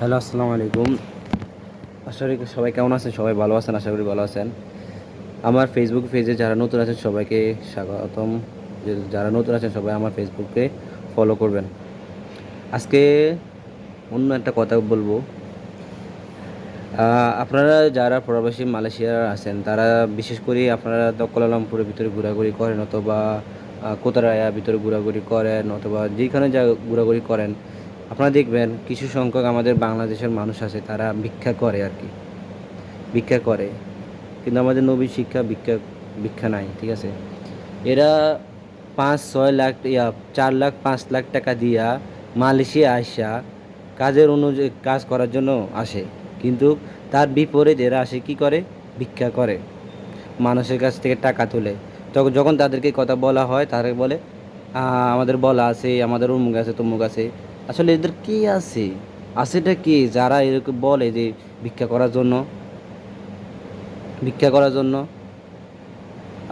Hello, আসসালামু আলাইকুম। আশা করি সবাই কেমন আছেন? সবাই ভালো আছেন, আশা করি ভালো আছেন। আমার ফেসবুক পেজে যারা নতুন আছেন সবাইকে স্বাগতম। যারা নতুন আছেন সবাই আমার ফেসবুকে ফলো করবেন। আজকে অন্য একটা কথা বলবো। আপনারা যারা প্রবাসী মালয়েশিয়ার আছেন তারা বিশেষ করে আপনারা তো কুয়ালালামপুরের ভিতরে ঘোরাঘুরি করেন, অথবা কোতারায়ার ভিতরে ঘোরাঘুরি করেন, অথবা যেখানে যা ঘোরাঘুরি করেন, আপনারা দেখবেন কিছু সংখ্যক আমাদের বাংলাদেশের মানুষ আছে, তারা ভিক্ষা করে আর কি, ভিক্ষা করে। কিন্তু আমাদের নবীর শিক্ষা ভিক্ষা ভিক্ষা নাই, ঠিক আছে? এরা 5-6 লাখ 4 লাখ 5 লাখ টাকা দিয়া মালয়েশিয়া আসা কাজের অনুযায়ী কাজ করার জন্য আসে, কিন্তু তার বিপরীত এরা আসে কি করে? ভিক্ষা করে, মানুষের কাছ থেকে টাকা তুলে। তখন যখন তাদেরকে কথা বলা হয় তারা বলে আমাদের বলা আছে, আমাদের অমুক আছে তমুক আছে। আসলে এদের কি আছে? আছেটা কি যারা এরকম বলে যে ভিক্ষা করার জন্য, ভিক্ষা করার জন্য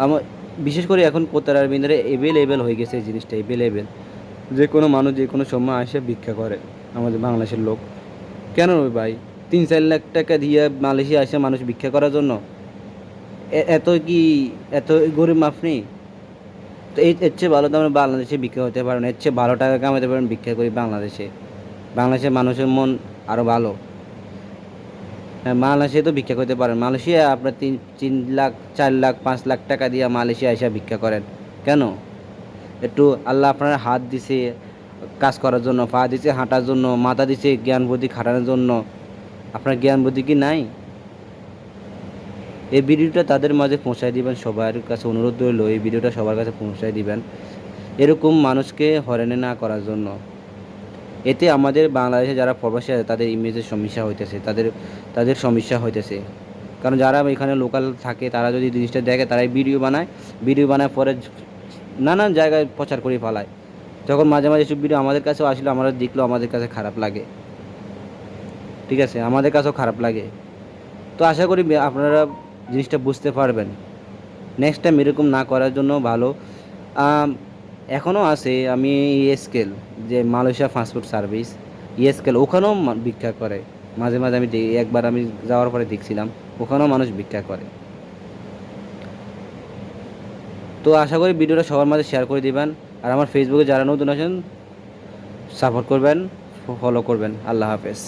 আমার বিশেষ করে এখন কোতারার ভিতরে এভেলেবেল হয়ে গেছে, এই জিনিসটা এভেলেবেল। যে কোনো মানুষ যে কোনো সময় আসে ভিক্ষা করে আমাদের বাংলাদেশের লোক। কেন রে ভাই? 3-4 লাখ টাকা দিয়ে মালয়েশিয়া আসে মানুষ ভিক্ষা করার জন্য? এত কি, এত গরিব আপনি? তো এর চেয়ে ভালো তো আমরা বাংলাদেশে ভিক্ষা হতে পারেন, এর চেয়ে ভালো টাকা কামাতে পারেন ভিক্ষা করি বাংলাদেশে। বাংলাদেশের মানুষের মন আরও ভালো। হ্যাঁ, মালয়েশিয়া তো ভিক্ষা করতে পারেন। মালয়েশিয়া আপনার 3 লাখ 4 লাখ 5 লাখ টাকা দিয়ে মালয়েশিয়া এসে ভিক্ষা করেন কেন? একটু আল্লাহ আপনার হাত দিছে কাজ করার জন্য, পা দিছে হাঁটার জন্য, মাথা দিছে জ্ঞান বুদ্ধি খাটানোর জন্য। আপনার জ্ঞান বুদ্ধি কি নাই? এই ভিডিওটা তাদের মাঝে পৌঁছায় দিবেন, সবার কাছে অনুরোধ রইল এই ভিডিওটা সবার কাছে পৌঁছায় দিবেন, এরকম মানুষকে হয়রানি না করার জন্য। এতে আমাদের বাংলাদেশে যারা প্রবাসী আছে তাদের ইমেজের সমস্যা হইতেছে, তাদের তাদের সমস্যা হইতেছে। কারণ যারা এখানে লোকাল থাকে তারা যদি জিনিসটা দেখে, তারাই ভিডিও বানায়, ভিডিও বানায় পরে নানান জায়গায় প্রচার করে ফেলায়। যখন মাঝে মাঝে এসব ভিডিও আমাদের কাছেও আসলে আমরা দেখলেও আমাদের কাছে খারাপ লাগে, ঠিক আছে? আমাদের কাছেও খারাপ লাগে। তো আশা করি আপনারা জিনিসটা বুঝতে পারবেন। নেক্সট টাইম এরকম না করার জন্য ভালো। এখনও আছে, আমি ইএসকেল, যে মালয়েশিয়া পাসপোর্ট সার্ভিস, ইএসকেল, ওখানেও ভিক্ষা করে মাঝে মাঝে। আমি একবার আমি যাওয়ার পরে দেখছিলাম ওখানেও মানুষ ভিক্ষা করে। তো আশা করি ভিডিওটা সবার মাঝে শেয়ার করে দিবেন। আর আমার ফেসবুকে যারা নতুন আছেন সাপোর্ট করবেন, ফলো করবেন। আল্লাহ হাফেজ।